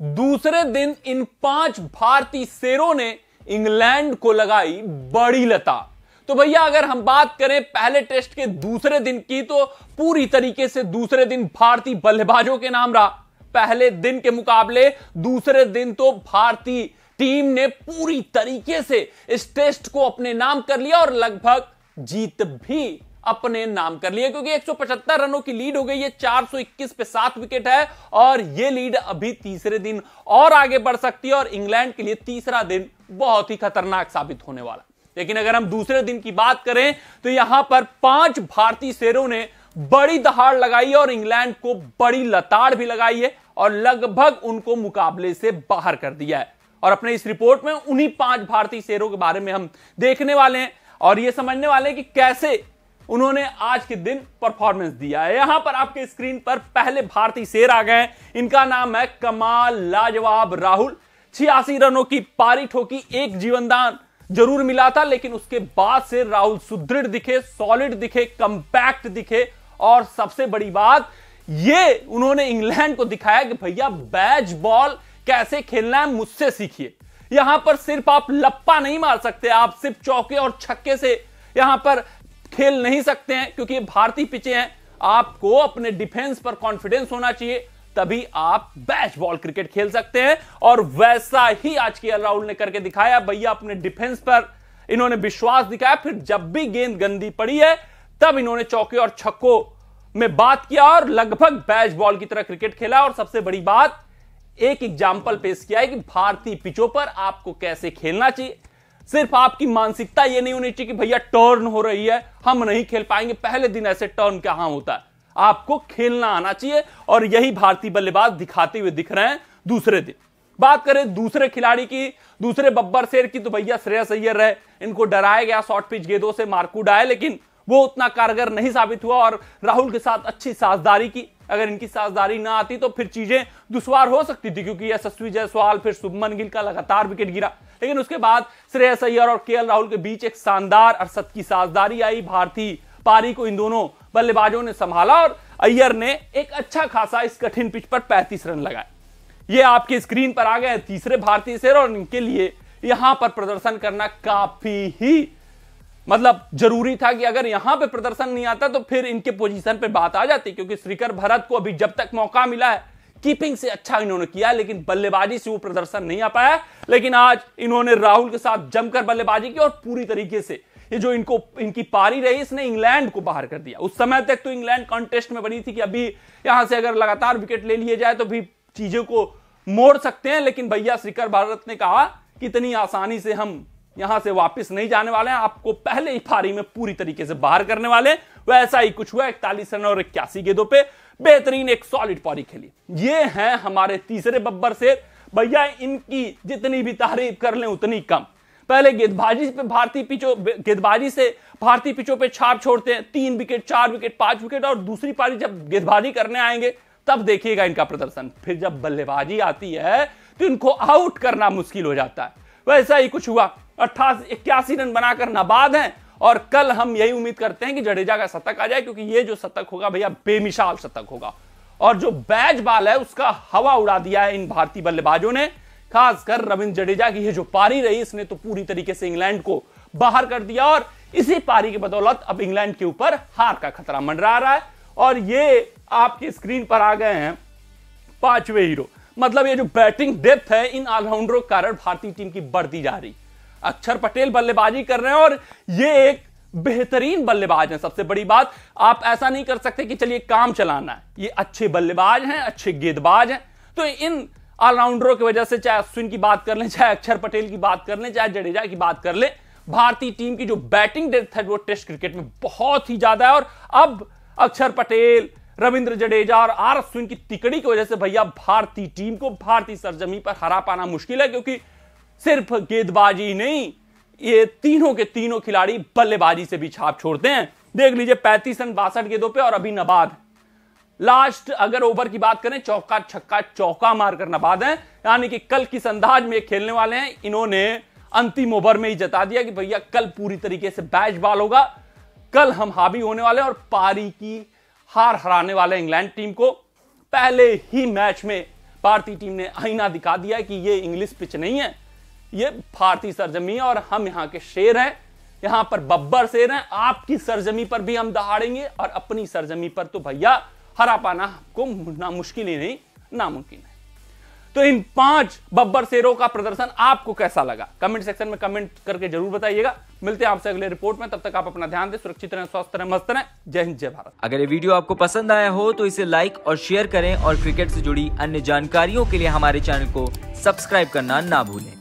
दूसरे दिन इन 5 भारतीय शेरों ने इंग्लैंड को लगाई बड़ी लता। तो भैया अगर हम बात करें पहले टेस्ट के दूसरे दिन की, तो पूरी तरीके से दूसरे दिन भारतीय बल्लेबाजों के नाम रहा। पहले दिन के मुकाबले दूसरे दिन तो भारतीय टीम ने पूरी तरीके से इस टेस्ट को अपने नाम कर लिया और लगभग जीत भी अपने नाम कर लिए, क्योंकि 175 रनों की लीड हो गई है। 421 पे 7 विकेट है और यह लीड अभी तीसरे दिन और आगे बढ़ सकती है और इंग्लैंड के लिए तीसरा दिन बहुत ही खतरनाक साबित होने वाला। लेकिन अगर हम दूसरे दिन की बात करें तो यहां पर 5 भारतीय शेरों ने बड़ी दहाड़ लगाई और इंग्लैंड को बड़ी लताड़ भी लगाई है और लगभग उनको मुकाबले से बाहर कर दिया है। और अपने इस रिपोर्ट में उन्हीं 5 भारतीय शेरों के बारे में हम देखने वाले हैं और यह समझने वाले हैं कि कैसे उन्होंने आज के दिन परफॉर्मेंस दिया है। यहां पर आपके स्क्रीन पर पहले भारतीय शेर आ गए। इनका नाम है कमाल लाजवाब राहुल। 86 रनों की पारी ठोकी, एक जीवनदान जरूर मिला था, लेकिन उसके बाद से राहुल सुदृढ़ दिखे, सॉलिड दिखे, कंपैक्ट दिखे और सबसे बड़ी बात ये उन्होंने इंग्लैंड को दिखाया कि भैया बैच बॉल कैसे खेलना है मुझसे सीखिए। यहां पर सिर्फ आप लप्पा नहीं मार सकते, आप सिर्फ चौके और छक्के से यहां पर खेल नहीं सकते हैं, क्योंकि ये भारतीय पिचे हैं। आपको अपने डिफेंस पर कॉन्फिडेंस होना चाहिए, तभी आप बैच बॉल क्रिकेट खेल सकते हैं और वैसा ही आज के राहुल ने करके दिखाया। भैया अपने डिफेंस पर इन्होंने विश्वास दिखाया, फिर जब भी गेंद गंदी पड़ी है तब इन्होंने चौके और छक्कों में बात किया और लगभग बैच बॉल की तरह क्रिकेट खेला। और सबसे बड़ी बात, एक एग्जाम्पल पेश किया है कि भारतीय पिचों पर आपको कैसे खेलना चाहिए। सिर्फ आपकी मानसिकता यह नहीं होनी चाहिए कि भैया टर्न हो रही है हम नहीं खेल पाएंगे, पहले दिन ऐसे टर्न कहां होता है, आपको खेलना आना चाहिए और यही भारतीय बल्लेबाज दिखाते हुए दिख रहे हैं दूसरे दिन। बात करें दूसरे खिलाड़ी की, दूसरे बब्बर शेर की, तो भैया श्रेयस अय्यर रहे। इनको डराया गया शॉर्ट पिच गेंदों से, मार्कूड आए, लेकिन वो उतना कारगर नहीं साबित हुआ और राहुल के साथ अच्छी साझेदारी की। अगर इनकी साझेदारी ना आती तो फिर चीजें दुश्वार हो सकती थी, क्योंकि यशस्वी जायसवाल फिर शुभमन गिल का लगातार विकेट गिरा। लेकिन उसके बाद श्रेयस अय्यर और केएल राहुल के बीच एक शानदार अरशद की साझेदारी आई। भारतीय पारी को इन दोनों बल्लेबाजों ने संभाला और अय्यर ने एक अच्छा खासा इस कठिन पिच पर 35 रन लगाए। ये आपके स्क्रीन पर आ गए तीसरे भारतीय शेर और इनके लिए यहां पर प्रदर्शन करना काफी ही जरूरी था कि अगर यहां पे प्रदर्शन नहीं आता तो फिर इनके पोजीशन पे बात आ जाती, क्योंकि श्रीकर भरत को अभी जब तक मौका मिला है कीपिंग से अच्छा इन्होंने किया, लेकिन बल्लेबाजी से वो प्रदर्शन नहीं आ पाया। लेकिन आज इन्होंने राहुल के साथ जमकर बल्लेबाजी की और पूरी तरीके से ये जो इनकी पारी रही इसने इंग्लैंड को बाहर कर दिया। उस समय तक तो इंग्लैंड कॉन्टेस्ट में बनी थी कि अभी यहां से अगर लगातार विकेट ले लिए जाए तो भी चीजों को मोड़ सकते हैं, लेकिन भैया श्रीकर भरत ने कहा कि इतनी आसानी से हम यहां से वापस नहीं जाने वाले हैं, आपको पहले ही पारी में पूरी तरीके से बाहर करने वाले हैं। वैसा ही कुछ हुआ, 41 रन और 81 गेंदों पे बेहतरीन एक सॉलिड पारी खेली। ये हैं हमारे तीसरे बब्बर शेर। भैया इनकी जितनी भी तारीफ कर लें उतनी कम। पहले गेंदबाजी से भारतीय पिचों पे छाप छोड़ते हैं, 3 विकेट 4 विकेट 5 विकेट, और दूसरी पारी जब गेंदबाजी करने आएंगे तब देखिएगा इनका प्रदर्शन। फिर जब बल्लेबाजी आती है तो इनको आउट करना मुश्किल हो जाता है। वैसा ही कुछ हुआ, 81 रन बनाकर नाबाद हैं और कल हम यही उम्मीद करते हैं कि जडेजा का शतक आ जाए, क्योंकि ये जो शतक होगा भैया बेमिसाल शतक होगा और जो बैच बॉल है उसका हवा उड़ा दिया है इन भारतीय बल्लेबाजों ने। खासकर रविंद्र जडेजा की ये जो पारी रही इसने तो पूरी तरीके से इंग्लैंड को बाहर कर दिया और इसी पारी की बदौलत अब इंग्लैंड के ऊपर हार का खतरा मंडरा रहा है। और ये आपकी स्क्रीन पर आ गए हैं 5वें हीरो। ये जो बैटिंग डेप्थ है इन ऑलराउंडरों के कारण भारतीय टीम की बढ़ती जा रही। अक्षर पटेल बल्लेबाजी कर रहे हैं और ये एक बेहतरीन बल्लेबाज हैं। सबसे बड़ी बात, आप ऐसा नहीं कर सकते कि चलिए काम चलाना है, ये अच्छे बल्लेबाज हैं, अच्छे गेंदबाज हैं। तो इन ऑलराउंडरों की वजह से चाहे अश्विन की बात कर लें, चाहे अक्षर पटेल की बात कर लें, चाहे जडेजा की बात कर लें, भारतीय टीम की जो बैटिंग डेप्थ है वो टेस्ट क्रिकेट में बहुत ही ज्यादा है। और अब अक्षर पटेल, रविंद्र जडेजा और आर अश्विन की तिकड़ी की वजह से भैया भारतीय टीम को भारतीय सरजमी पर हरा पाना मुश्किल है, क्योंकि सिर्फ गेंदबाजी नहीं, ये तीनों के तीनों खिलाड़ी बल्लेबाजी से भी छाप छोड़ते हैं। देख लीजिए 35 रन 62 गेंदों पे और अभी नाबाद। लास्ट अगर ओवर की बात करें, चौका छक्का चौका मारकर नाबाद है, यानी कि कल किस अंदाज में खेलने वाले हैं इन्होंने अंतिम ओवर में ही जता दिया कि भैया कल पूरी तरीके से बैच बॉल होगा, कल हम हावी होने वाले और पारी की हार हराने वाले इंग्लैंड टीम को। पहले ही मैच में भारतीय टीम ने आईना दिखा दिया है कि ये इंग्लिश पिच नहीं है, ये भारतीय सरजमी है और हम यहाँ के शेर हैं, यहां पर बब्बर शेर हैं। आपकी सरजमी पर भी हम दहाड़ेंगे और अपनी सरजमी पर तो भैया हरा पाना को ना मुश्किल ही नहीं, नामुमकिन है। तो इन 5 बब्बर शेरों का प्रदर्शन आपको कैसा लगा, कमेंट सेक्शन में कमेंट करके जरूर बताइएगा। मिलते हैं आपसे अगले रिपोर्ट में, तब तक आप अपना ध्यान दें, सुरक्षित रहें, स्वस्थ रहें, मस्त रहें। जय हिंद, जय भारत। अगर ये वीडियो आपको पसंद आया हो तो इसे लाइक और शेयर करें और क्रिकेट से जुड़ी अन्य जानकारियों के लिए हमारे चैनल को सब्सक्राइब करना ना भूलें।